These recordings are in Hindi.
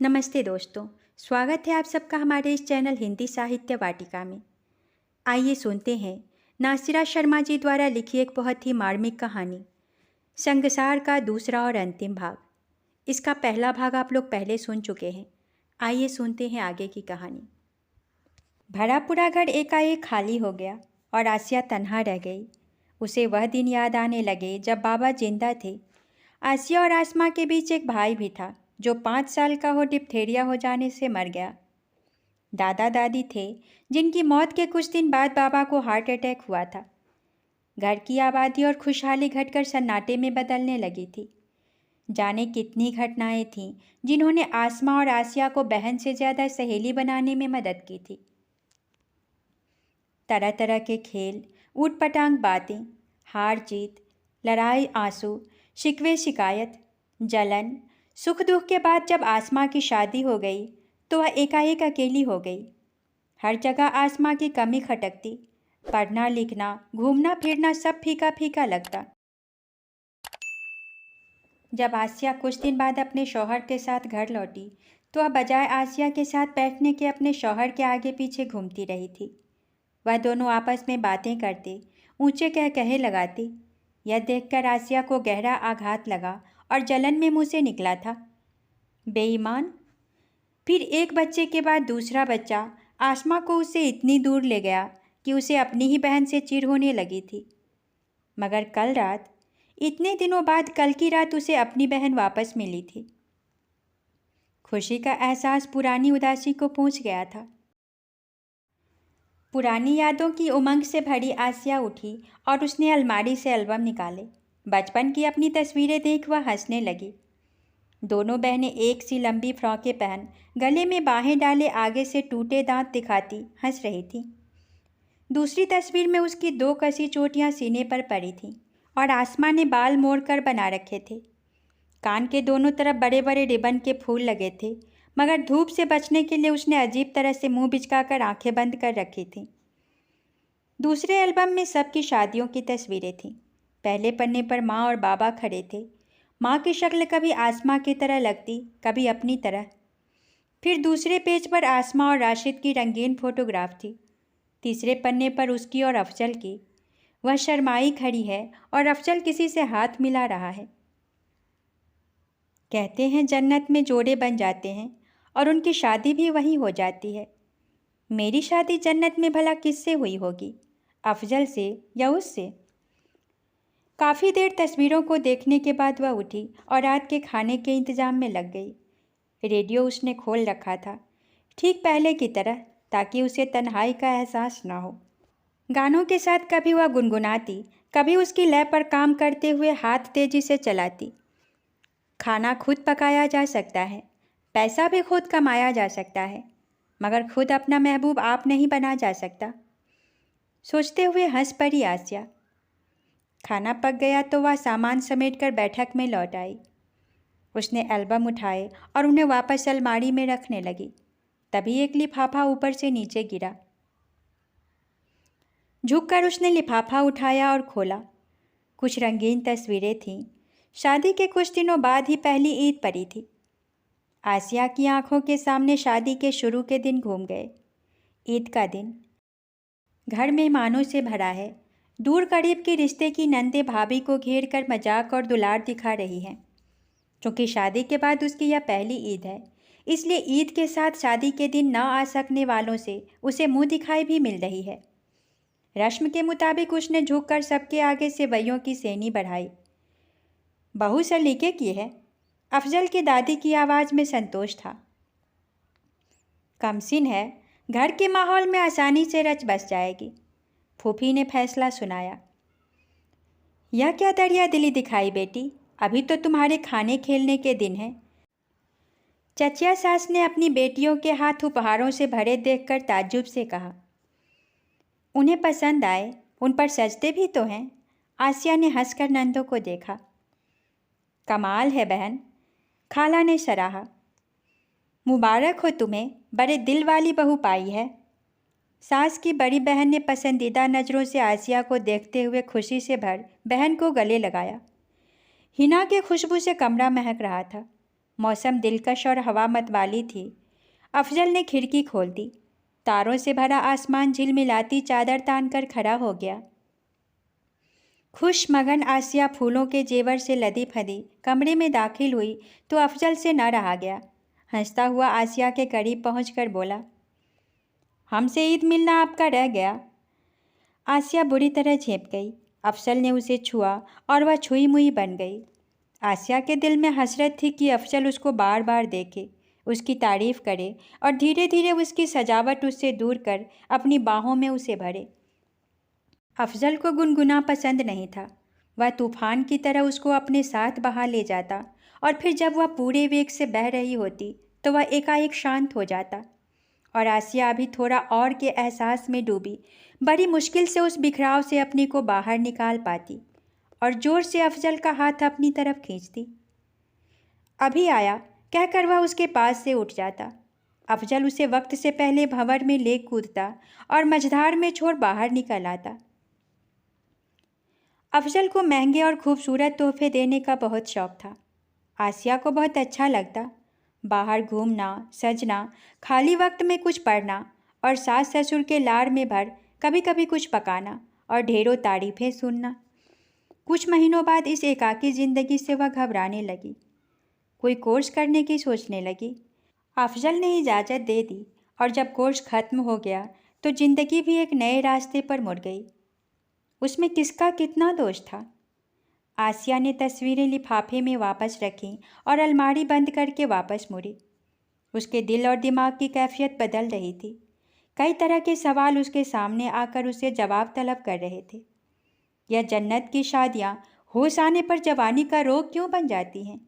नमस्ते दोस्तों। स्वागत है आप सबका हमारे इस चैनल हिंदी साहित्य वाटिका में। आइए सुनते हैं नासिरा शर्मा जी द्वारा लिखी एक बहुत ही मार्मिक कहानी संगसार का दूसरा और अंतिम भाग। इसका पहला भाग आप लोग पहले सुन चुके हैं। आइए सुनते हैं आगे की कहानी। भरा पूरा घर एकाएक खाली हो गया और आसिया तन्हा रह गई। उसे वह दिन याद आने लगे जब बाबा जिंदा थे। आसिया और आसमा के बीच एक भाई भी था जो 5 साल का हो डिप्थेरिया हो जाने से मर गया। दादा दादी थे जिनकी मौत के कुछ दिन बाद बाबा को हार्ट अटैक हुआ था। घर की आबादी और खुशहाली घटकर सन्नाटे में बदलने लगी थी। जाने कितनी घटनाएं थीं जिन्होंने आसमा और आसिया को बहन से ज़्यादा सहेली बनाने में मदद की थी। तरह तरह के खेल, ऊट पटांग बातें, हार जीत, लड़ाई, आंसू, शिकवे शिकायत, जलन, सुख दुख के बाद जब आसमा की शादी हो गई तो वह एकाएक अकेली हो गई। हर जगह आसमा की कमी खटकती। पढ़ना लिखना, घूमना फिरना सब फीका फीका लगता। जब आसिया कुछ दिन बाद अपने शौहर के साथ घर लौटी तो वह बजाय आसिया के साथ बैठने के अपने शौहर के आगे पीछे घूमती रही थी। वह दोनों आपस में बातें करते, ऊंचे कहे लगाती। यह देखकर आसिया को गहरा आघात लगा और जलन में मुंह से निकला था, बेईमान। फिर एक बच्चे के बाद दूसरा बच्चा आसमा को उससे इतनी दूर ले गया कि उसे अपनी ही बहन से चिढ़ होने लगी थी। मगर कल रात, इतने दिनों बाद कल की रात उसे अपनी बहन वापस मिली थी। खुशी का एहसास पुरानी उदासी को पूछ गया था। पुरानी यादों की उमंग से भरी आसिया उठी और उसने अलमारी से एल्बम निकाले। बचपन की अपनी तस्वीरें देख वह हंसने लगी। दोनों बहनें एक सी लंबी फ्रॉकें पहन, गले में बाहें डाले, आगे से टूटे दांत दिखाती हंस रही थी। दूसरी तस्वीर में उसकी 2 कसी चोटियां सीने पर पड़ी थीं और आसमा ने बाल मोड़कर बना रखे थे। कान के दोनों तरफ बड़े बड़े रिबन के फूल लगे थे, मगर धूप से बचने के लिए उसने अजीब तरह से मुंह बिचकाकर आंखें बंद कर रखी थीं। दूसरे एल्बम में सबकी शादियों की तस्वीरें थीं। पहले पन्ने पर माँ और बाबा खड़े थे। माँ की शक्ल कभी आसमा की तरह लगती, कभी अपनी तरह। फिर दूसरे पेज पर आसमा और राशिद की रंगीन फोटोग्राफ थी। तीसरे पन्ने पर उसकी और अफजल की। वह शर्माई खड़ी है और अफजल किसी से हाथ मिला रहा है। कहते हैं जन्नत में जोड़े बन जाते हैं और उनकी शादी भी वहीं हो जाती है। मेरी शादी जन्नत में भला किससे हुई होगी, अफजल से या उससे? काफ़ी देर तस्वीरों को देखने के बाद वह उठी और रात के खाने के इंतज़ाम में लग गई। रेडियो उसने खोल रखा था, ठीक पहले की तरह, ताकि उसे तन्हाई का एहसास ना हो। गानों के साथ कभी वह गुनगुनाती, कभी उसकी लय पर काम करते हुए हाथ तेजी से चलाती। खाना खुद पकाया जा सकता है, पैसा भी खुद कमाया जा सकता है, मगर खुद अपना महबूब आप नहीं बना जा सकता। सोचते हुए हंस पड़ी आसिया। खाना पक गया तो वह सामान समेटकर बैठक में लौट आई। उसने एल्बम उठाए और उन्हें वापस अलमारी में रखने लगी। तभी एक लिफाफा ऊपर से नीचे गिरा। झुककर उसने लिफाफा उठाया और खोला। कुछ रंगीन तस्वीरें थीं। शादी के कुछ दिनों बाद ही पहली ईद पड़ी थी। आसिया की आंखों के सामने शादी के शुरू के दिन घूम गए। ईद का दिन। घर मेहमानों से भरा है। दूर करीब के रिश्ते की नंदे भाभी को घेर कर मजाक और दुलार दिखा रही हैं। क्योंकि शादी के बाद उसकी यह पहली ईद है, इसलिए ईद के साथ शादी के दिन न आ सकने वालों से उसे मुंह दिखाई भी मिल रही है। रस्म के मुताबिक उसने झुककर सबके आगे सेवइयों की सेनी बढ़ाई। बहू सलीके की है, अफजल की दादी की आवाज़ में संतोष था। कमसिन है, घर के माहौल में आसानी से रच बस जाएगी, फूफी ने फैसला सुनाया। यह क्या दरिया दिली दिखाई बेटी, अभी तो तुम्हारे खाने खेलने के दिन हैं। चचिया सास ने अपनी बेटियों के हाथ उपहारों से भरे देखकर ताज्जुब से कहा। उन्हें पसंद आए, उन पर सजते भी तो हैं। आसिया ने हंसकर नंदों को देखा। कमाल है बहन, खाला ने सराहा। मुबारक हो तुम्हें, बड़े दिल वाली बहू पाई है। सास की बड़ी बहन ने पसंदीदा नज़रों से आसिया को देखते हुए खुशी से भर बहन को गले लगाया। हिना की खुशबू से कमरा महक रहा था। मौसम दिलकश और हवा मतवाली थी। अफजल ने खिड़की खोल दी। तारों से भरा आसमान झिलमिलाती चादर तान कर खड़ा हो गया। खुश मगन आसिया फूलों के जेवर से लदी फदी कमरे में दाखिल हुई तो अफजल से न रहा गया। हंसता हुआ आसिया के करीब पहुंचकर बोला, हमसे ईद मिलना आपका रह गया। आसिया बुरी तरह झेप गई। अफजल ने उसे छुआ और वह छुई मुई बन गई। आसिया के दिल में हसरत थी कि अफजल उसको बार बार देखे, उसकी तारीफ करे और धीरे धीरे उसकी सजावट उससे दूर कर अपनी बाहों में उसे भरे। अफजल को गुनगुना पसंद नहीं था। वह तूफान की तरह उसको अपने साथ बहा ले जाता और फिर जब वह पूरे वेग से बह रही होती तो वह एकाएक शांत हो जाता। और आसिया अभी थोड़ा और के एहसास में डूबी बड़ी मुश्किल से उस बिखराव से अपने को बाहर निकाल पाती और जोर से अफजल का हाथ अपनी तरफ खींचती। अभी आया कहकर वह उसके पास से उठ जाता। अफजल उसे वक्त से पहले भंवर में ले कूदता और मझधार में छोड़ बाहर निकल आता। अफजल को महंगे और खूबसूरत तोहफे देने का बहुत शौक था। आसिया को बहुत अच्छा लगता। बाहर घूमना, सजना, खाली वक्त में कुछ पढ़ना और सास ससुर के लाड़ में भर कभी कभी कुछ पकाना और ढेरों तारीफें सुनना। कुछ महीनों बाद इस एकाकी ज़िंदगी से वह घबराने लगी। कोई कोर्स करने की सोचने लगी। अफजल ने इजाज़त दे दी और जब कोर्स ख़त्म हो गया तो ज़िंदगी भी एक नए रास्ते पर मुड़ गई। उसमें किसका कितना दोष था। आसिया ने तस्वीरें लिफाफे में वापस रखीं और अलमारी बंद करके वापस मुड़ी। उसके दिल और दिमाग की कैफियत बदल रही थी। कई तरह के सवाल उसके सामने आकर उसे जवाब तलब कर रहे थे। यह जन्नत की शादियाँ होश आने पर जवानी का रोग क्यों बन जाती हैं?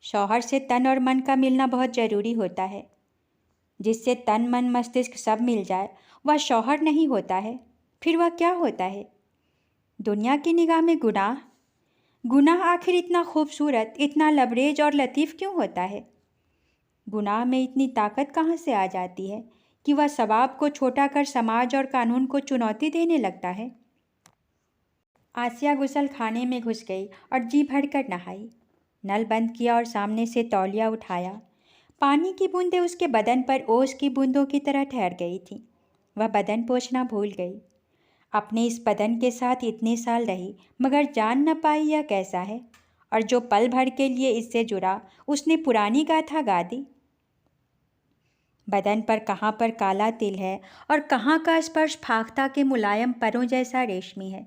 शौहर से तन और मन का मिलना बहुत ज़रूरी होता है। जिससे तन मन मस्तिष्क सब मिल जाए वह शौहर नहीं होता है। फिर वह क्या होता है? दुनिया की निगाह में गुनाह। गुनाह आखिर इतना खूबसूरत, इतना लबरेज और लतीफ़ क्यों होता है? गुनाह में इतनी ताकत कहाँ से आ जाती है कि वह सवाब को छोटा कर समाज और कानून को चुनौती देने लगता है? आसिया गुसल खाने में घुस गई और जी भरकर नहाई। नल बंद किया और सामने से तौलिया उठाया। पानी की बूंदें उसके बदन पर ओस की बूंदों की तरह ठहर गई थीं। वह बदन पोंछना भूल गई। अपने इस बदन के साथ इतने साल रही मगर जान न पाई यह कैसा है, और जो पल भर के लिए इससे जुड़ा उसने पुरानी गाथा गा दी। बदन पर कहाँ पर काला तिल है और कहाँ का स्पर्श फाख्ता के मुलायम परों जैसा रेशमी है।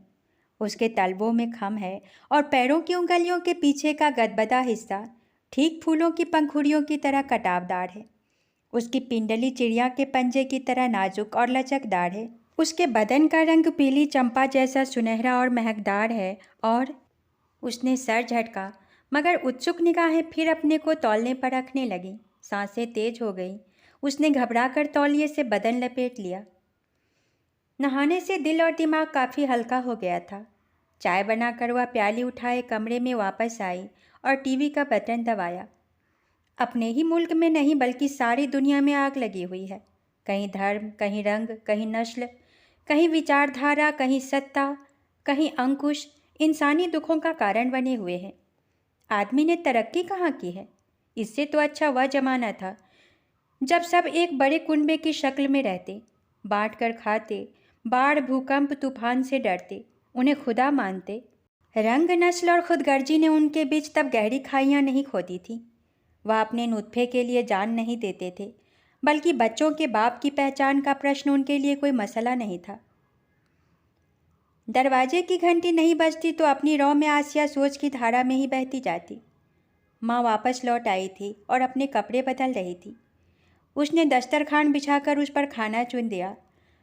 उसके तलवों में खम है और पैरों की उंगलियों के पीछे का गदबदा हिस्सा ठीक फूलों की पंखुड़ियों की तरह कटावदार है। उसकी पिंडली चिड़िया के पंजे की तरह नाजुक और लचकदार है। उसके बदन का रंग पीली चंपा जैसा सुनहरा और महकदार है। और उसने सर झटका मगर उत्सुक निगाहें फिर अपने को तौलने पर रखने लगीं। सांसें तेज हो गईं। उसने घबरा कर तौलिए से बदन लपेट लिया। नहाने से दिल और दिमाग काफ़ी हल्का हो गया था। चाय बनाकर वह प्याली उठाए कमरे में वापस आई और टीवी का बटन दबाया। अपने ही मुल्क में नहीं बल्कि सारी दुनिया में आग लगी हुई है। कहीं धर्म, कहीं रंग, कहीं नस्ल, कहीं विचारधारा, कहीं सत्ता, कहीं अंकुश इंसानी दुखों का कारण बने हुए हैं। आदमी ने तरक्की कहाँ की है? इससे तो अच्छा वह जमाना था जब सब एक बड़े कुनबे की शक्ल में रहते, बांट कर खाते, बाढ़, भूकंप, तूफान से डरते, उन्हें खुदा मानते। रंग, नस्ल और खुदगर्जी ने उनके बीच तब गहरी खाइयाँ नहीं खोदी थी। वह अपने नुत्फे के लिए जान नहीं देते थे, बल्कि बच्चों के बाप की पहचान का प्रश्न उनके लिए कोई मसला नहीं था। दरवाजे की घंटी नहीं बजती तो अपनी रौ में आसिया सोच की धारा में ही बहती जाती। माँ वापस लौट आई थी और अपने कपड़े बदल रही थी। उसने दस्तरखान बिछाकर उस पर खाना चुन दिया।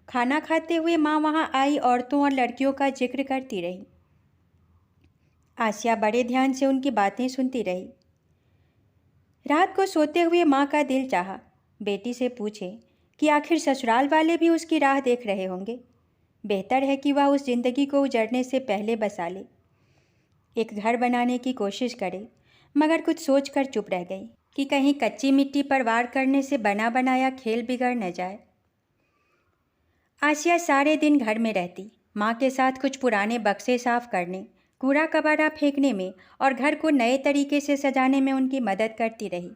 खाना खाते हुए माँ वहाँ आई औरतों और लड़कियों का जिक्र करती रही। आसिया बड़े ध्यान से उनकी बातें सुनती रही। रात को सोते हुए माँ का दिल चाहा बेटी से पूछे कि आखिर ससुराल वाले भी उसकी राह देख रहे होंगे। बेहतर है कि वह उस जिंदगी को उजड़ने से पहले बसा ले, एक घर बनाने की कोशिश करे। मगर कुछ सोचकर चुप रह गई कि कहीं कच्ची मिट्टी पर वार करने से बना बनाया खेल बिगड़ न जाए। आसिया सारे दिन घर में रहती, माँ के साथ कुछ पुराने बक्से साफ करने, कूड़ा कबाड़ा फेंकने में और घर को नए तरीके से सजाने में उनकी मदद करती रही।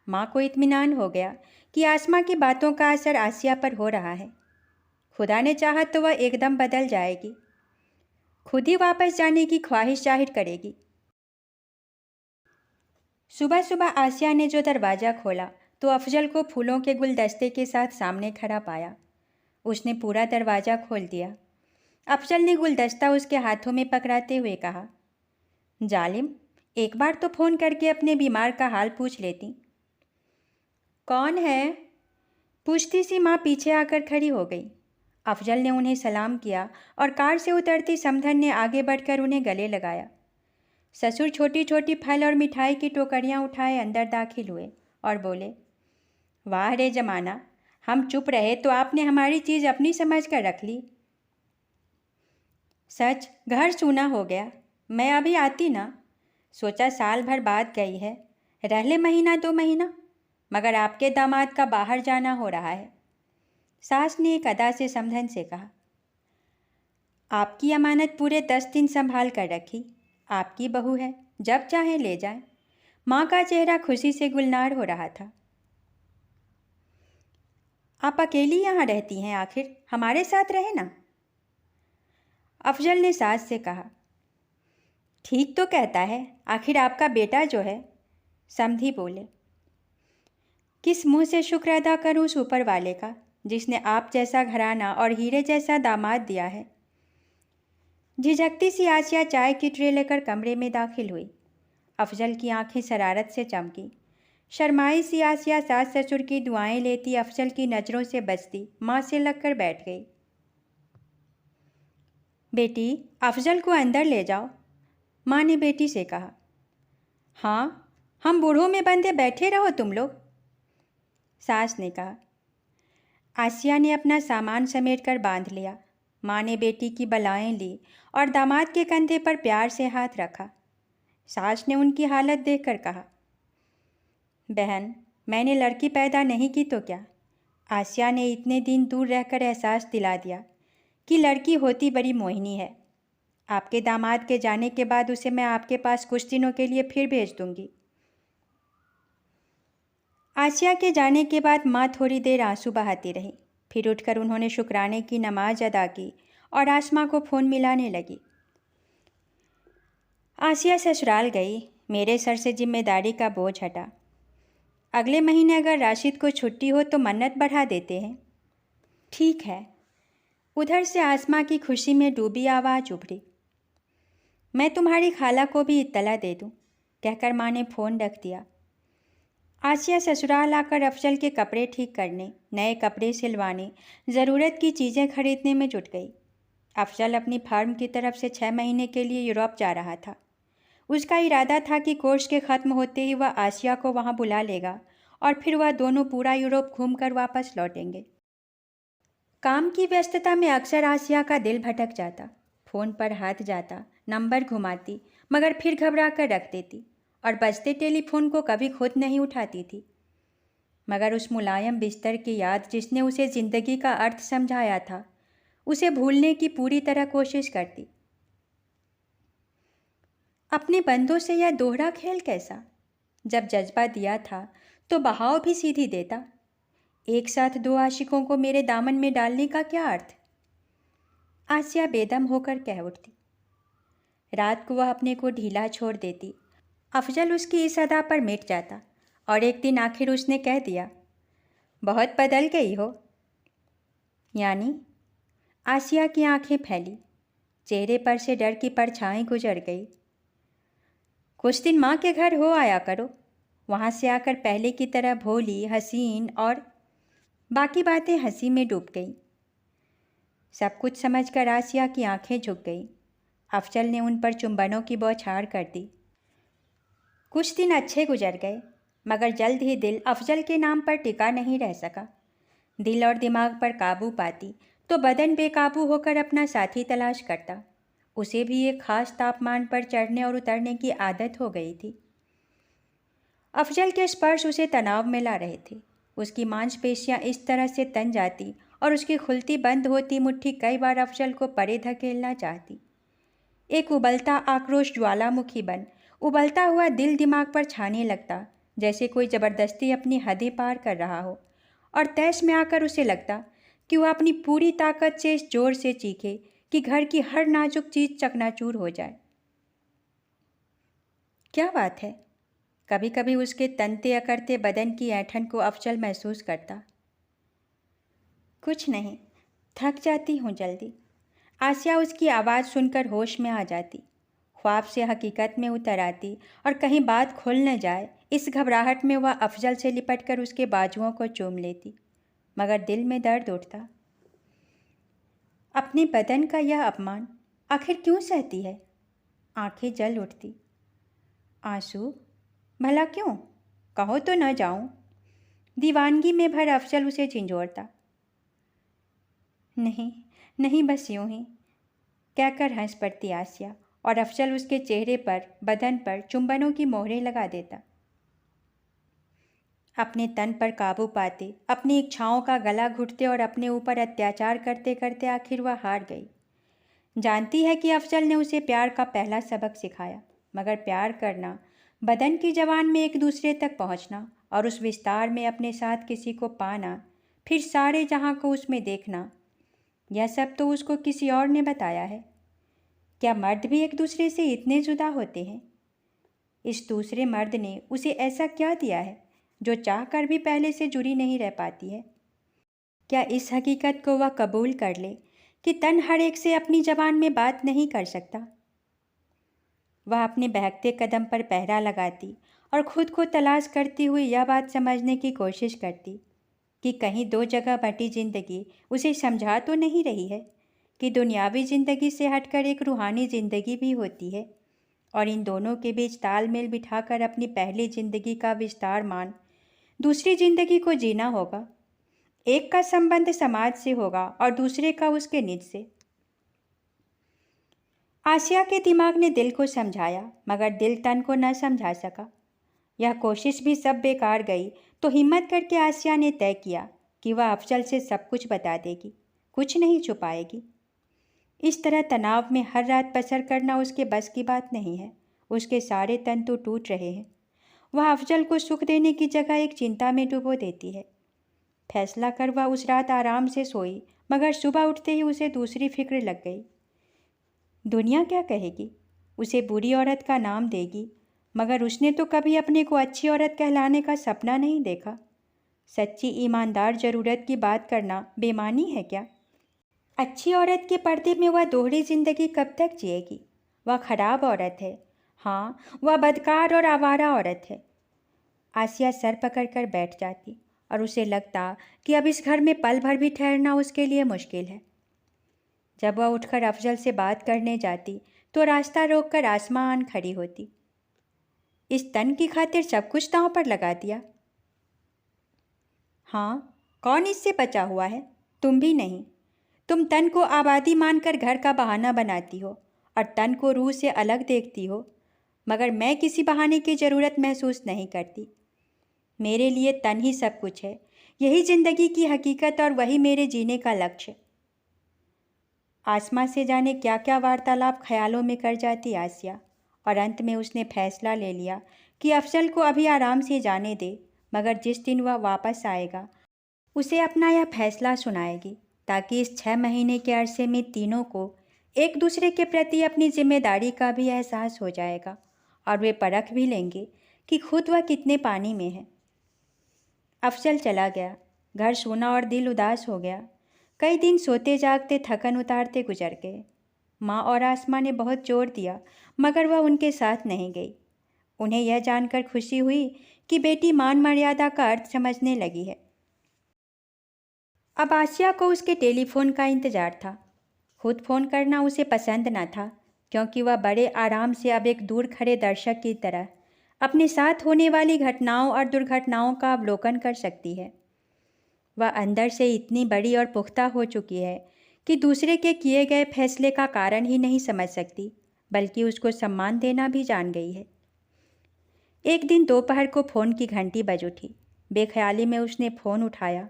माँ को इत्मीनान हो गया कि आसमां की बातों का असर आसिया पर हो रहा है। खुदा ने चाहा तो वह एकदम बदल जाएगी, खुद ही वापस जाने की ख्वाहिश जाहिर करेगी। सुबह सुबह आसिया ने जो दरवाज़ा खोला तो अफजल को फूलों के गुलदस्ते के साथ सामने खड़ा पाया। उसने पूरा दरवाज़ा खोल दिया। अफजल ने गुलदस्ता उसके हाथों में पकड़ाते हुए कहा, जालिम, एक बार तो फ़ोन करके अपने बीमार का हाल पूछ लेती। कौन है? पूछती सी माँ पीछे आकर खड़ी हो गई। अफजल ने उन्हें सलाम किया और कार से उतरती समधन ने आगे बढ़कर उन्हें गले लगाया। ससुर छोटी छोटी फल और मिठाई की टोकरियाँ उठाए अंदर दाखिल हुए और बोले, वाह रे जमाना, हम चुप रहे तो आपने हमारी चीज़ अपनी समझ कर रख ली। सच, घर सूना हो गया। मैं अभी आती ना, सोचा साल भर बाद गई है, रह ले महीना 2 महीना, मगर आपके दामाद का बाहर जाना हो रहा है। सास ने एक अदा से समधन से कहा, आपकी अमानत पूरे 10 दिन संभाल कर रखी, आपकी बहू है, जब चाहे ले जाए। माँ का चेहरा खुशी से गुलनार हो रहा था। आप अकेली यहाँ रहती हैं, आखिर हमारे साथ रहे ना। अफजल ने सास से कहा, ठीक तो कहता है, आखिर आपका बेटा जो है। समधी बोले, किस मुंह से शुक्र अदा करूं उस ऊपर वाले का जिसने आप जैसा घराना और हीरे जैसा दामाद दिया है। झिझकती सी आसिया चाय की ट्रे लेकर कमरे में दाखिल हुई। अफजल की आंखें शरारत से चमकी। शर्माई सी आसिया सास ससुर की दुआएं लेती अफजल की नज़रों से बचती माँ से लगकर बैठ गई। बेटी, अफजल को अंदर ले जाओ, माँ ने बेटी से कहा। हाँ, हम बूढ़ों में बंधे बैठे रहो तुम लोग, सास ने कहा। आसिया ने अपना सामान समेट कर बांध लिया। माँ ने बेटी की बलाएं ली और दामाद के कंधे पर प्यार से हाथ रखा। सास ने उनकी हालत देखकर कहा, बहन, मैंने लड़की पैदा नहीं की तो क्या। आसिया ने इतने दिन दूर रहकर एहसास दिला दिया कि लड़की होती बड़ी मोहिनी है। आपके दामाद के जाने के बाद उसे मैं आपके पास कुछ दिनों के लिए फिर भेज दूंगी। आसिया के जाने के बाद माँ थोड़ी देर आंसू बहाती रही। फिर उठकर उन्होंने शुक्राने की नमाज अदा की और आसमां को फ़ोन मिलाने लगी। आसिया ससुराल गई, मेरे सर से जिम्मेदारी का बोझ हटा। अगले महीने अगर राशिद को छुट्टी हो तो मन्नत बढ़ा देते हैं। ठीक है। उधर से आसमां की खुशी में डूबी आवाज़ उभरी, मैं तुम्हारी खाला को भी इत्तला दे दूँ, कहकर माँ ने फ़ोन रख दिया। आसिया ससुराल आकर अफजल के कपड़े ठीक करने, नए कपड़े सिलवाने, ज़रूरत की चीज़ें खरीदने में जुट गई। अफजल अपनी फार्म की तरफ से 6 महीने के लिए यूरोप जा रहा था। उसका इरादा था कि कोर्स के ख़त्म होते ही वह आसिया को वहाँ बुला लेगा और फिर वह दोनों पूरा यूरोप घूमकर वापस लौटेंगे। काम की व्यस्तता में अक्सर आसिया का दिल भटक जाता। फ़ोन पर हाथ जाता, नंबर घुमाती, मगर फिर घबरा कर रख देती और बजते टेलीफोन को कभी खुद नहीं उठाती थी। मगर उस मुलायम बिस्तर की याद जिसने उसे ज़िंदगी का अर्थ समझाया था, उसे भूलने की पूरी तरह कोशिश करती। अपने बंदों से यह दोहरा खेल कैसा? जब जज्बा दिया था तो बहाव भी सीधी देता। एक साथ 2 आशिकों को मेरे दामन में डालने का क्या अर्थ? आसिया बेदम होकर कह उठती। रात को वह अपने को ढीला छोड़ देती। अफजल उसकी इस अदा पर मिट जाता और एक दिन आखिर उसने कह दिया, बहुत बदल गई हो। यानी? आसिया की आंखें फैली, चेहरे पर से डर की परछाई गुजर गई। कुछ दिन माँ के घर हो आया करो, वहाँ से आकर पहले की तरह भोली, हसीन और बाकी बातें हंसी में डूब गई। सब कुछ समझकर आसिया की आंखें झुक गई। अफजल ने उन पर चुंबनों की बौछार कर दी। कुछ दिन अच्छे गुजर गए, मगर जल्द ही दिल अफजल के नाम पर टिका नहीं रह सका। दिल और दिमाग पर काबू पाती तो बदन बेकाबू होकर अपना साथी तलाश करता। उसे भी एक खास तापमान पर चढ़ने और उतरने की आदत हो गई थी। अफजल के स्पर्श उसे तनाव में ला रहे थे। उसकी मांसपेशियां इस तरह से तन जाती और उसकी खुलती बंद होती मुट्ठी कई बार अफजल को परे धकेलना चाहती। एक उबलता आक्रोश ज्वालामुखी बन उबलता हुआ दिल दिमाग पर छाने लगता, जैसे कोई ज़बरदस्ती अपनी हदें पार कर रहा हो। और तैश में आकर उसे लगता कि वह अपनी पूरी ताकत से इस जोर से चीखे कि घर की हर नाजुक चीज़ चकनाचूर हो जाए। क्या बात है? कभी कभी उसके तनते अकड़ते बदन की ऐंठन को अफजल महसूस करता। कुछ नहीं, थक जाती हूँ जल्दी। आसिया उसकी आवाज़ सुनकर होश में आ जाती, ख्वाब से हकीकत में उतर आती और कहीं बात खुल न जाए इस घबराहट में वह अफजल से लिपटकर उसके बाजुओं को चूम लेती, मगर दिल में दर्द उठता। अपने बदन का यह अपमान आखिर क्यों सहती है? आंखें जल उठती। आंसू? भला क्यों? कहो तो न जाऊं। दीवानगी में भर अफजल उसे झिंझोड़ता। नहीं नहीं, बस यूं ही, कहकर हंस पड़ती आसिया और अफजल उसके चेहरे पर बदन पर चुंबनों की मोहरें लगा देता। अपने तन पर काबू पाते, अपनी इच्छाओं का गला घुटते और अपने ऊपर अत्याचार करते करते आखिर वह हार गई। जानती है कि अफजल ने उसे प्यार का पहला सबक सिखाया, मगर प्यार करना, बदन की जवान में एक दूसरे तक पहुंचना और उस विस्तार में अपने साथ किसी को पाना, फिर सारे जहां को उसमें देखना, यह सब तो उसको किसी और ने बताया है। क्या मर्द भी एक दूसरे से इतने जुदा होते हैं? इस दूसरे मर्द ने उसे ऐसा क्या दिया है जो चाह कर भी पहले से जुड़ी नहीं रह पाती है? क्या इस हकीकत को वह कबूल कर ले कि तन हर एक से अपनी ज़बान में बात नहीं कर सकता? वह अपने बहकते कदम पर पहरा लगाती और खुद को तलाश करती हुई यह बात समझने की कोशिश करती कि कहीं दो जगह बटी ज़िंदगी उसे समझा तो नहीं रही है कि दुनियावी ज़िंदगी से हटकर एक रूहानी ज़िंदगी भी होती है और इन दोनों के बीच तालमेल बिठाकर अपनी पहली ज़िंदगी का विस्तार मान दूसरी ज़िंदगी को जीना होगा। एक का संबंध समाज से होगा और दूसरे का उसके निज से। आसिया के दिमाग ने दिल को समझाया, मगर दिल तन को न समझा सका। यह कोशिश भी सब बेकार गई तो हिम्मत करके आसिया ने तय किया कि वह अफजल से सब कुछ बता देगी, कुछ नहीं छुपाएगी। इस तरह तनाव में हर रात बसर करना उसके बस की बात नहीं है। उसके सारे तंतु टूट रहे हैं। वह अफजल को सुख देने की जगह एक चिंता में डुबो देती है। फैसला कर वह उस रात आराम से सोई, मगर सुबह उठते ही उसे दूसरी फिक्र लग गई। दुनिया क्या कहेगी? उसे बुरी औरत का नाम देगी, मगर उसने तो कभी अपने को अच्छी औरत कहलाने का सपना नहीं देखा। सच्ची ईमानदार ज़रूरत की बात करना बेईमानी है क्या? अच्छी औरत के पर्दे में वह दोहरी ज़िंदगी कब तक जिएगी? वह खराब औरत है। हाँ, वह बदकार और आवारा औरत है। आसिया सर पकड़कर बैठ जाती और उसे लगता कि अब इस घर में पल भर भी ठहरना उसके लिए मुश्किल है। जब वह उठकर अफजल से बात करने जाती तो रास्ता रोककर आसमान खड़ी होती। इस तन की खातिर सब कुछ दांव पर लगा दिया। हाँ, कौन इससे बचा हुआ है? तुम भी नहीं। तुम तन को आबादी मानकर घर का बहाना बनाती हो और तन को रूह से अलग देखती हो, मगर मैं किसी बहाने की ज़रूरत महसूस नहीं करती। मेरे लिए तन ही सब कुछ है, यही ज़िंदगी की हकीकत और वही मेरे जीने का लक्ष्य। आसमां से जाने क्या क्या वार्तालाप ख्यालों में कर जाती आसिया, और अंत में उसने फैसला ले लिया कि अफजल को अभी आराम से जाने दे, मगर जिस दिन वह वापस आएगा उसे अपना यह फैसला सुनाएगी, ताकि इस 6 महीने के अरसे में तीनों को एक दूसरे के प्रति अपनी जिम्मेदारी का भी एहसास हो जाएगा और वे परख भी लेंगे कि खुद वह कितने पानी में है। अफजल चला गया। घर सूना और दिल उदास हो गया। कई दिन सोते जागते थकन उतारते गुजर गए। माँ और आसमां ने बहुत जोर दिया, मगर वह उनके साथ नहीं गई। उन्हें यह जानकर खुशी हुई कि बेटी मान मर्यादा का अर्थ समझने लगी है। अब आसिया को उसके टेलीफोन का इंतज़ार था। खुद फ़ोन करना उसे पसंद न था, क्योंकि वह बड़े आराम से अब एक दूर खड़े दर्शक की तरह अपने साथ होने वाली घटनाओं और दुर्घटनाओं का अवलोकन कर सकती है। वह अंदर से इतनी बड़ी और पुख्ता हो चुकी है कि दूसरे के किए गए फैसले का कारण ही नहीं समझ सकती, बल्कि उसको सम्मान देना भी जान गई है। एक दिन दोपहर को फ़ोन की घंटी बज उठी। बेख्याली में उसने फ़ोन उठाया।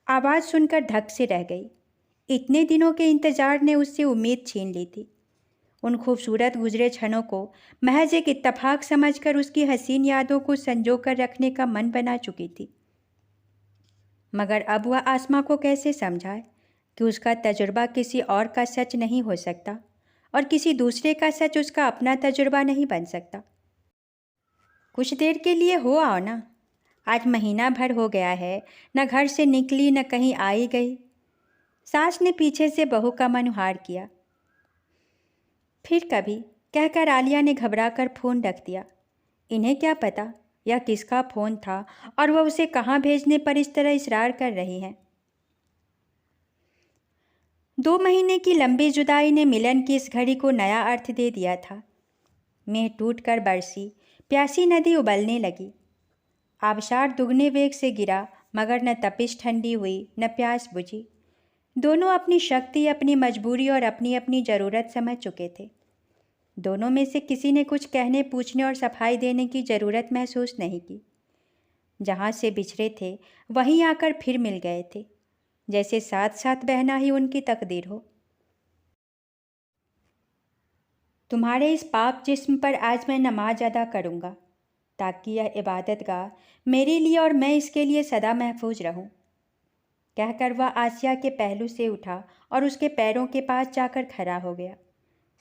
आवाज़ सुनकर धक से रह गई। इतने दिनों के इंतज़ार ने उससे उम्मीद छीन ली थी। उन खूबसूरत गुजरे क्षणों को महज एक इत्तेफाक समझकर उसकी हसीन यादों को संजो कर रखने का मन बना चुकी थी। मगर अब वह आसमां को कैसे समझाए कि उसका तजुर्बा किसी और का सच नहीं हो सकता और किसी दूसरे का सच उसका अपना तजुर्बा नहीं बन सकता। कुछ देर के लिए हो आओ ना, आज महीना भर हो गया है, न घर से निकली न कहीं आई गई। सास ने पीछे से बहू का मनुहार किया। फिर कभी कहकर आलिया ने घबराकर फ़ोन रख दिया। इन्हें क्या पता यह किसका फ़ोन था और वह उसे कहाँ भेजने पर इस तरह इसरार कर रही हैं। 2 महीने की लंबी जुदाई ने मिलन की इस घड़ी को नया अर्थ दे दिया था। मेघ टूट कर बरसी, प्यासी नदी उबलने लगी। आबशार दुगने वेग से गिरा, मगर न तपिश ठंडी हुई न प्यास बुझी। दोनों अपनी शक्ति, अपनी मजबूरी और अपनी अपनी ज़रूरत समझ चुके थे। दोनों में से किसी ने कुछ कहने, पूछने और सफाई देने की ज़रूरत महसूस नहीं की। जहाँ से बिछड़े थे वहीं आकर फिर मिल गए थे, जैसे साथ साथ बहना ही उनकी तकदीर हो। तुम्हारे इस पाक जिस्म पर आज मैं नमाज अदा करूँगा, ताकि यह इबादतगाह मेरे लिए और मैं इसके लिए सदा महफूज रहूं। कहकर वह आसिया के पहलू से उठा और उसके पैरों के पास जाकर खड़ा हो गया।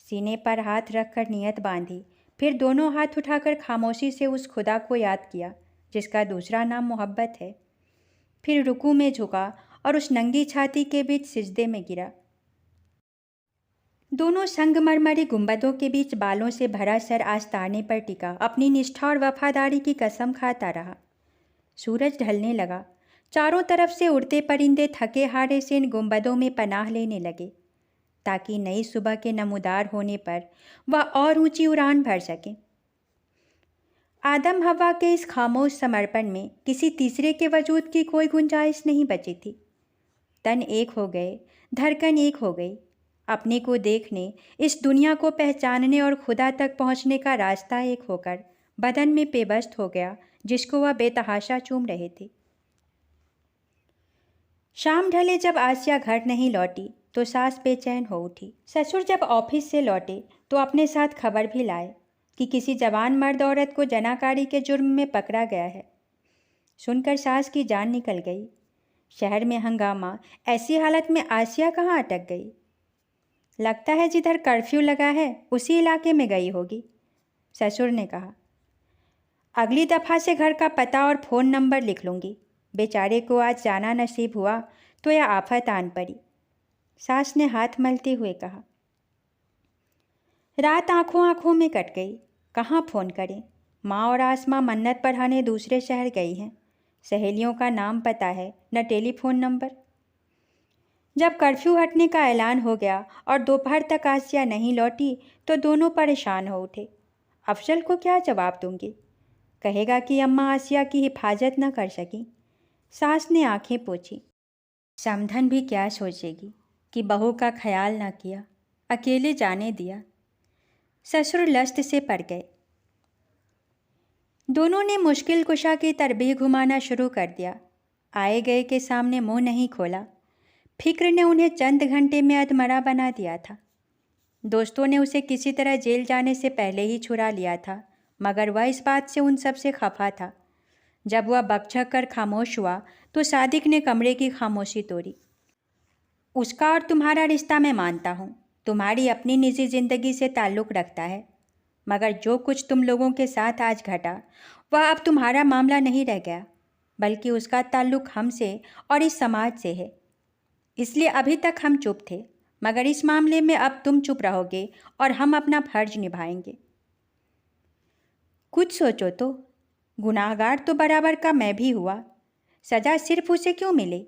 सीने पर हाथ रखकर नियत बांधी, फिर दोनों हाथ उठाकर खामोशी से उस खुदा को याद किया जिसका दूसरा नाम मोहब्बत है। फिर रुकू में झुका और उस नंगी छाती के बीच सिजदे में गिरा। दोनों संगमरमरी गुंबदों के बीच बालों से भरा सर आस्ताने पर टिका अपनी निष्ठा और वफादारी की कसम खाता रहा। सूरज ढलने लगा। चारों तरफ से उड़ते परिंदे थके हारे से इन गुंबदों में पनाह लेने लगे, ताकि नई सुबह के नमूदार होने पर वह और ऊंची उड़ान भर सकें। आदम हवा के इस खामोश समर्पण में किसी तीसरे के वजूद की कोई गुंजाइश नहीं बची थी। तन एक हो गए, धड़कन एक हो गई। अपने को देखने, इस दुनिया को पहचानने और खुदा तक पहुंचने का रास्ता एक होकर बदन में पेबस्त हो गया, जिसको वह बेतहाशा चूम रहे थे। शाम ढले जब आसिया घर नहीं लौटी तो सास बेचैन हो उठी। ससुर जब ऑफिस से लौटे तो अपने साथ खबर भी लाए कि किसी जवान मर्द औरत को जनाकारी के जुर्म में पकड़ा गया है। सुनकर सास की जान निकल गई। शहर में हंगामा, ऐसी हालत में आसिया कहाँ अटक गई। लगता है जिधर कर्फ्यू लगा है उसी इलाके में गई होगी, ससुर ने कहा। अगली दफ़ा से घर का पता और फ़ोन नंबर लिख लूँगी। बेचारे को आज जाना नसीब हुआ तो यह आफत आन पड़ी, सास ने हाथ मलते हुए कहा। रात आंखों आंखों में कट गई। कहाँ फ़ोन करें। माँ और आसमां मन्नत पढ़ाने दूसरे शहर गई हैं। सहेलियों का नाम पता है, न टेलीफोन नंबर। जब कर्फ्यू हटने का ऐलान हो गया और दोपहर तक आसिया नहीं लौटी तो दोनों परेशान हो उठे। अफजल को क्या जवाब दूंगी। कहेगा कि अम्मा आसिया की हिफाजत न कर सकी। सास ने आंखें पोंछी। समधन भी क्या सोचेगी कि बहू का ख्याल न किया, अकेले जाने दिया। ससुर लस्त से पड़ गए। दोनों ने मुश्किल कुशा की तरबीह घुमाना शुरू कर दिया। आए गए के सामने मुंह नहीं खोला। फिक्र ने उन्हें चंद घंटे में अधमरा बना दिया था। दोस्तों ने उसे किसी तरह जेल जाने से पहले ही छुड़ा लिया था, मगर वह इस बात से उन सब से खफा था। जब वह बकझक कर खामोश हुआ तो सादिक ने कमरे की खामोशी तोड़ी। उसका और तुम्हारा रिश्ता मैं मानता हूँ, तुम्हारी अपनी निजी ज़िंदगी से ताल्लुक़ रखता है, मगर जो कुछ तुम लोगों के साथ आज घटा वह अब तुम्हारा मामला नहीं रह गया, बल्कि उसका ताल्लुक़ हमसे और इस समाज से है। इसलिए अभी तक हम चुप थे, मगर इस मामले में अब तुम चुप रहोगे और हम अपना फर्ज निभाएंगे। कुछ सोचो तो, गुनाहगार तो बराबर का मैं भी हुआ, सज़ा सिर्फ उसे क्यों मिले।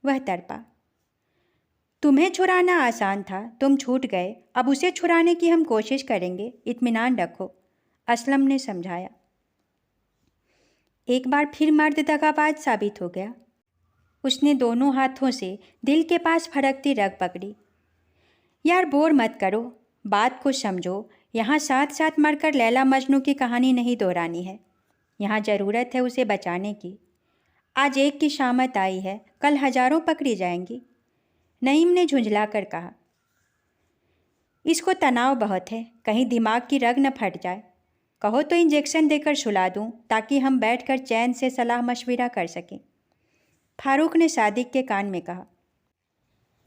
वह तड़पा। तुम्हें छुड़ाना आसान था, तुम छूट गए, अब उसे छुड़ाने की हम कोशिश करेंगे, इत्मीनान रखो, असलम ने समझाया। एक बार फिर मर्द दगाबाज साबित हो गया। उसने दोनों हाथों से दिल के पास फड़कती रग पकड़ी। यार बोर मत करो, बात को समझो। यहाँ साथ साथ मरकर लैला मजनू की कहानी नहीं दोहरानी है। यहाँ ज़रूरत है उसे बचाने की। आज एक की शामत आई है, कल हजारों पकड़ी जाएंगी। नईम ने झुंझला कर कहा। इसको तनाव बहुत है, कहीं दिमाग की रग न फट जाए। कहो तो इंजेक्शन देकर सुला दूं ताकि हम बैठकर चैन से सलाह मशविरा कर सकें, फारूक ने सादिक के कान में कहा।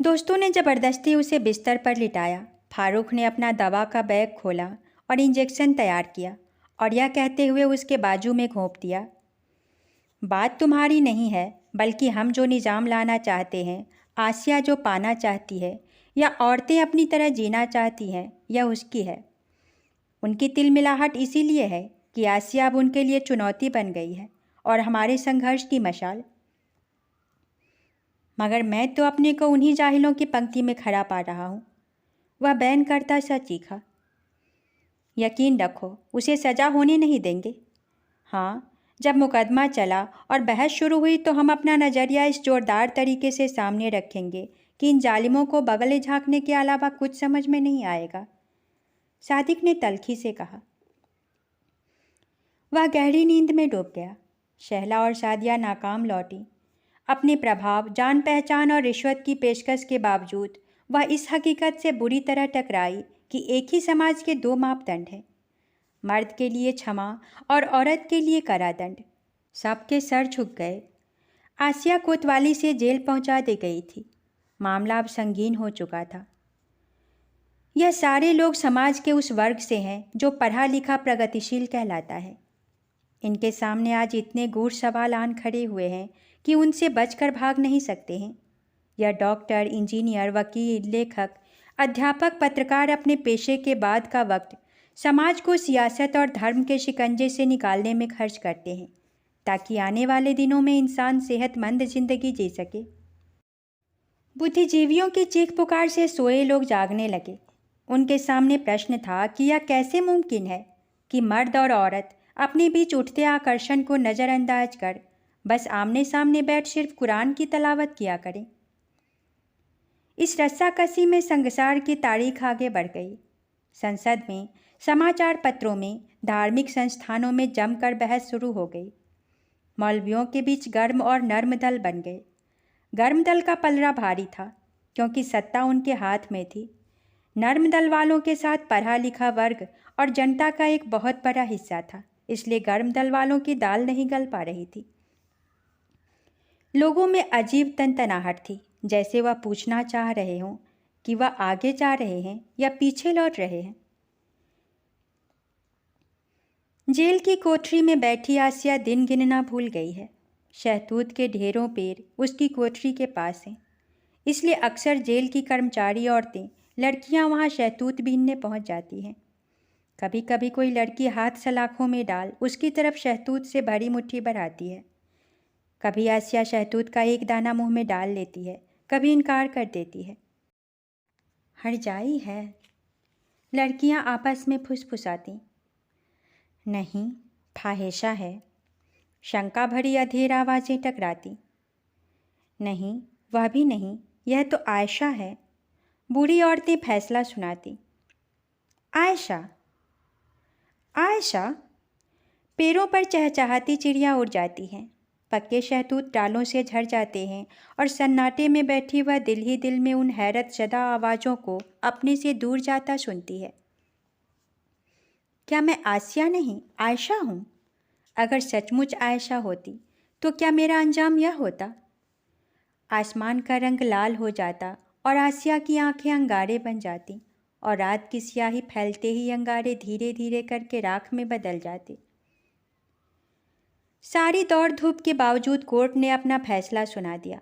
दोस्तों ने ज़बरदस्ती उसे बिस्तर पर लिटाया। फारूक ने अपना दवा का बैग खोला और इंजेक्शन तैयार किया और यह कहते हुए उसके बाजू में घोंप दिया, बात तुम्हारी नहीं है, बल्कि हम जो निज़ाम लाना चाहते हैं, आसिया जो पाना चाहती है, या औरतें अपनी तरह जीना चाहती हैं, यह उसकी है। उनकी तिलमिलाहट इसीलिए है कि आसिया अब उनके लिए चुनौती बन गई है और हमारे संघर्ष की मशाल। मगर मैं तो अपने को उन्हीं जाहिलों की पंक्ति में खड़ा पा रहा हूँ, वह बैन करता सा चीखा। यकीन रखो, उसे सज़ा होने नहीं देंगे। हाँ, जब मुकदमा चला और बहस शुरू हुई तो हम अपना नज़रिया इस जोरदार तरीके से सामने रखेंगे कि इन जालिमों को बगले झांकने के अलावा कुछ समझ में नहीं आएगा, सादिक ने तल्खी से कहा। वह गहरी नींद में डूब गया। शहला और सादिया नाकाम लौटी। अपने प्रभाव, जान पहचान और रिश्वत की पेशकश के बावजूद वह इस हकीकत से बुरी तरह टकराई कि एक ही समाज के दो मापदंड हैं, मर्द के लिए क्षमा और औरत के लिए करादंड। सबके सर झुक गए। आसिया कोतवाली से जेल पहुंचा दी गई थी। मामला अब संगीन हो चुका था। यह सारे लोग समाज के उस वर्ग से हैं जो पढ़ा लिखा प्रगतिशील कहलाता है। इनके सामने आज इतने गूढ़ सवाल आन खड़े हुए हैं कि उनसे बचकर भाग नहीं सकते हैं। यह डॉक्टर, इंजीनियर, वकील, लेखक, अध्यापक, पत्रकार अपने पेशे के बाद का वक्त समाज को सियासत और धर्म के शिकंजे से निकालने में खर्च करते हैं ताकि आने वाले दिनों में इंसान सेहतमंद जिंदगी जी सके। बुद्धिजीवियों की चीख पुकार से सोए लोग जागने लगे। उनके सामने प्रश्न था कि यह कैसे मुमकिन है कि मर्द और औरत अपने बीच उठते आकर्षण को नज़रअंदाज कर बस आमने सामने बैठ सिर्फ कुरान की तलावत किया करें। इस रस्साकसी में संसार की तारीख आगे बढ़ गई। संसद में, समाचार पत्रों में, धार्मिक संस्थानों में जमकर बहस शुरू हो गई। मौलवियों के बीच गर्म और नर्म दल बन गए। गर्म दल का पलड़ा भारी था क्योंकि सत्ता उनके हाथ में थी। नर्म दल वालों के साथ पढ़ा लिखा वर्ग और जनता का एक बहुत बड़ा हिस्सा था, इसलिए गर्म दल वालों की दाल नहीं गल पा रही थी। लोगों में अजीब तनतनाहट थी, जैसे वह पूछना चाह रहे हों कि वह आगे जा रहे हैं या पीछे लौट रहे हैं। जेल की कोठरी में बैठी आसिया दिन गिनना भूल गई है। शहतूत के ढेरों पेड़ उसकी कोठरी के पास हैं, इसलिए अक्सर जेल की कर्मचारी औरतें, लड़कियां वहां शहतूत बीनने पहुंच जाती हैं। कभी कभी कोई लड़की हाथ सलाखों में डाल उसकी तरफ शहतूत से भरी मुट्ठी बढ़ाती है। कभी आसिया शहतूत का एक दाना मुंह में डाल लेती है, कभी इनकार कर देती है। हरजाई है, लड़कियां आपस में फुसफुसाती। नहीं, फाहिशा है, शंका भरी अधेर आवाज़ें टकराती। नहीं, वह भी नहीं, यह तो आयशा है, बूढ़ी औरतें फैसला सुनाती। आयशा, आयशा। पेड़ों पर चहचहाती चिड़िया उड़ जाती हैं, पक्के शहतूत डालों से झड़ जाते हैं और सन्नाटे में बैठी वह दिल ही दिल में उन हैरत ज़दा आवाज़ों को अपने से दूर जाता सुनती है। क्या मैं आसिया नहीं, आयशा हूँ? अगर सचमुच आयशा होती तो क्या मेरा अंजाम यह होता? आसमान का रंग लाल हो जाता और आसिया की आंखें अंगारे बन जाती और रात की स्याही फैलते ही अंगारे धीरे धीरे करके राख में बदल जाते। सारी दौड़ धूप के बावजूद कोर्ट ने अपना फैसला सुना दिया।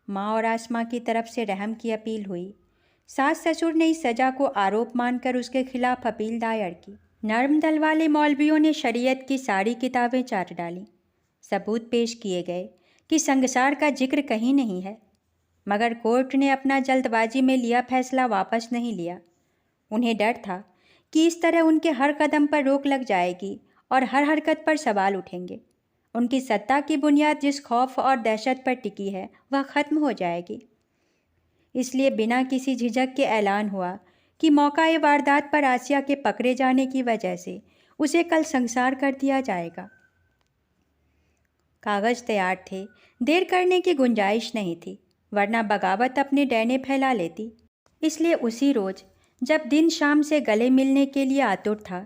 माँ और आसमां की तरफ से रहम की अपील हुई। सास ससुर ने इस सज़ा को आरोप मानकर उसके खिलाफ अपील दायर की। नर्म दल वाले मौलवियों ने शरीयत की सारी किताबें चाट डालीं। सबूत पेश किए गए कि संगसार का जिक्र कहीं नहीं है, मगर कोर्ट ने अपना जल्दबाजी में लिया फैसला वापस नहीं लिया। उन्हें डर था कि इस तरह उनके हर कदम पर रोक लग जाएगी और हर हरकत पर सवाल उठेंगे। उनकी सत्ता की बुनियाद जिस खौफ और दहशत पर टिकी है वह ख़त्म हो जाएगी। इसलिए बिना किसी झिझक के ऐलान हुआ कि मौका-ए वारदात पर आसिया के पकड़े जाने की वजह से उसे कल संसार कर दिया जाएगा। कागज़ तैयार थे, देर करने की गुंजाइश नहीं थी, वरना बगावत अपने डैने फैला लेती। इसलिए उसी रोज़ जब दिन शाम से गले मिलने के लिए आतुर था,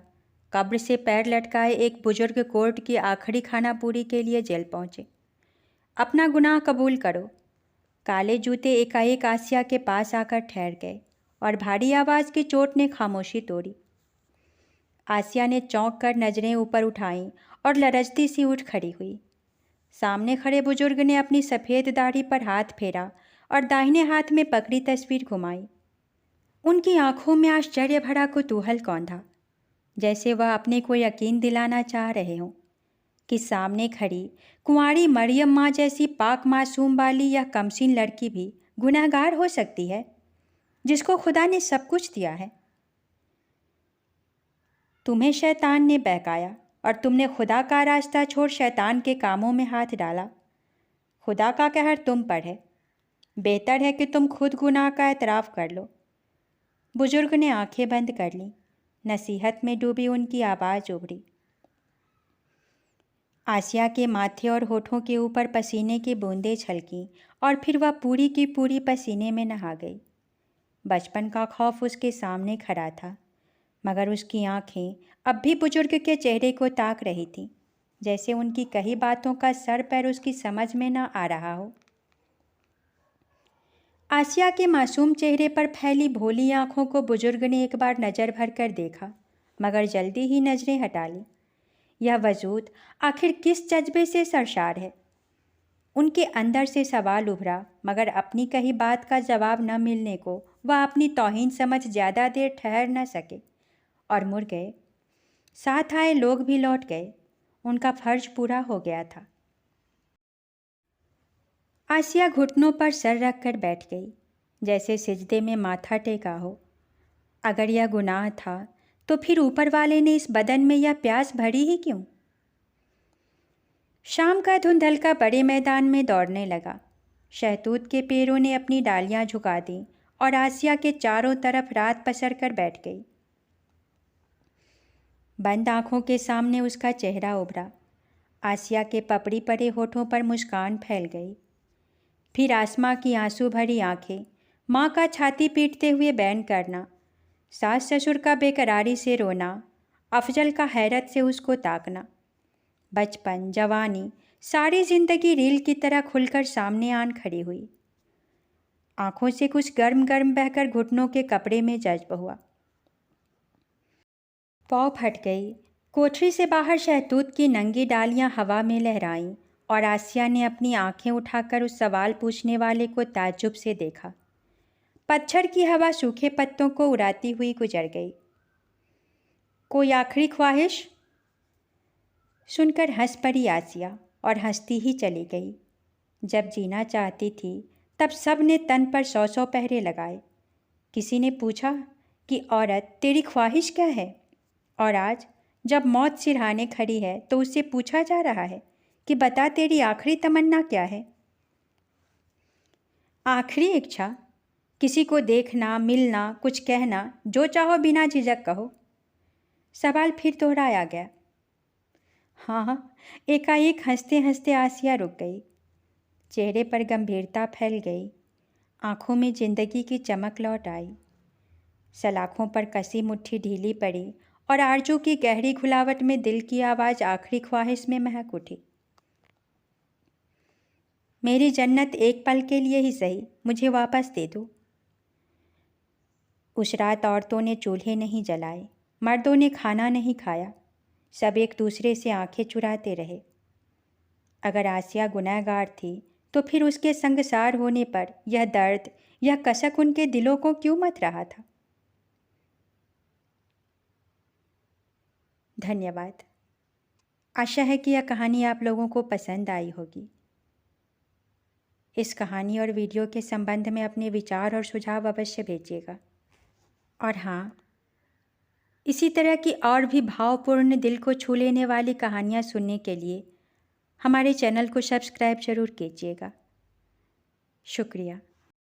कब्र से पैर लटकाए एक बुजुर्ग कोर्ट की आखिरी खाना पूरी के लिए जेल पहुंचे। अपना गुनाह कबूल करो। काले जूते एकाएक आसिया के पास आकर ठहर गए और भारी आवाज़ की चोट ने खामोशी तोड़ी। आसिया ने चौंक कर नजरें ऊपर उठाईं और लरजती सी उठ खड़ी हुई। सामने खड़े बुजुर्ग ने अपनी सफ़ेद दाढ़ी पर हाथ फेरा और दाहिने हाथ में पकड़ी तस्वीर घुमाई। उनकी आंखों में आश्चर्य भरा कुतूहल कौंधा, जैसे वह अपने को यकीन दिलाना चाह रहे हों कि सामने खड़ी कुंवारी मरियम माँ जैसी पाक मासूम वाली यह कमसीन लड़की भी गुनहगार हो सकती है, जिसको खुदा ने सब कुछ दिया है। तुम्हें शैतान ने बहकाया और तुमने खुदा का रास्ता छोड़ शैतान के कामों में हाथ डाला। खुदा का कहर तुम पर है। बेहतर है कि तुम खुद गुनाह का एतराफ़ कर लो। बुजुर्ग ने आंखें बंद कर लीं। नसीहत में डूबी उनकी आवाज़ उभरी। आसिया के माथे और होठों के ऊपर पसीने की बूंदें छलकीं और फिर वह पूरी की पूरी पसीने में नहा गई। बचपन का खौफ उसके सामने खड़ा था, मगर उसकी आंखें अब भी बुजुर्ग के चेहरे को ताक रही थीं, जैसे उनकी कही बातों का सर पैर उसकी समझ में न आ रहा हो। आसिया के मासूम चेहरे पर फैली भोली आंखों को बुजुर्ग ने एक बार नज़र भर कर देखा, मगर जल्दी ही नज़रें हटा ली। यह वजूद आखिर किस जज्बे से सरशार है? उनके अंदर से सवाल उभरा, मगर अपनी कही बात का जवाब न मिलने को वह अपनी तौहीन समझ ज़्यादा देर ठहर न सके और मुड़ गए। साथ आए लोग भी लौट गए। उनका फ़र्ज पूरा हो गया था। आसिया घुटनों पर सर रख कर बैठ गई, जैसे सिजदे में माथा टेका हो। अगर यह गुनाह था तो फिर ऊपर वाले ने इस बदन में यह प्यास भरी ही क्यों? शाम का धुंधलका बड़े मैदान में दौड़ने लगा। शहतूत के पेड़ों ने अपनी डालियां झुका दी और आसिया के चारों तरफ रात पसर कर बैठ गई। बंद आंखों के सामने उसका चेहरा उभरा। आसिया के पपड़ी पड़े होठों पर मुस्कान फैल गई। फिर आसमां की आंसू भरी आंखें, माँ का छाती पीटते हुए बैन करना, सास ससुर का बेकरारी से रोना, अफजल का हैरत से उसको ताकना। बचपन, जवानी, सारी जिंदगी रील की तरह खुलकर सामने आन खड़ी हुई। आंखों से कुछ गर्म गर्म बहकर घुटनों के कपड़े में जज्ब हुआ। पाँव फट गई। कोठरी से बाहर शहतूत की नंगी डालियां हवा में लहराईं और आसिया ने अपनी आंखें उठाकर उस सवाल पूछने वाले को ताज्जुब से देखा। पतझड़ की हवा सूखे पत्तों को उड़ाती हुई गुजर गई। कोई आखिरी ख्वाहिश? सुनकर हंस पड़ी आसिया और हंसती ही चली गई। जब जीना चाहती थी तब सब ने तन पर 100 पहरे लगाए। किसी ने पूछा कि औरत तेरी ख्वाहिश क्या है? और आज जब मौत सिरहाने खड़ी है तो उससे पूछा जा रहा है कि बता तेरी आखिरी तमन्ना क्या है? आखिरी इच्छा? किसी को देखना, मिलना, कुछ कहना, जो चाहो बिना झिझक कहो। सवाल फिर दोहराया गया। हाँ, एकाएक हंसते हंसते आसिया रुक गई। चेहरे पर गंभीरता फैल गई। आंखों में जिंदगी की चमक लौट आई। सलाखों पर कसी मुट्ठी ढीली पड़ी और आरजू की गहरी घुलावट में दिल की आवाज़ आखिरी ख्वाहिश में महक उठी। मेरी जन्नत एक पल के लिए ही सही, मुझे वापस दे दो। उस रात औरतों ने चूल्हे नहीं जलाए, मर्दों ने खाना नहीं खाया, सब एक दूसरे से आंखें चुराते रहे। अगर आसिया गुनहगार थी तो फिर उसके संगसार होने पर यह दर्द, यह कसक उनके दिलों को क्यों मत रहा था? धन्यवाद। आशा है कि यह कहानी आप लोगों को पसंद आई होगी। इस कहानी और वीडियो के संबंध में अपने विचार और सुझाव अवश्य भेजिएगा। और हाँ, इसी तरह की और भी भावपूर्ण दिल को छू लेने वाली कहानियाँ सुनने के लिए हमारे चैनल को सब्सक्राइब ज़रूर कीजिएगा। शुक्रिया।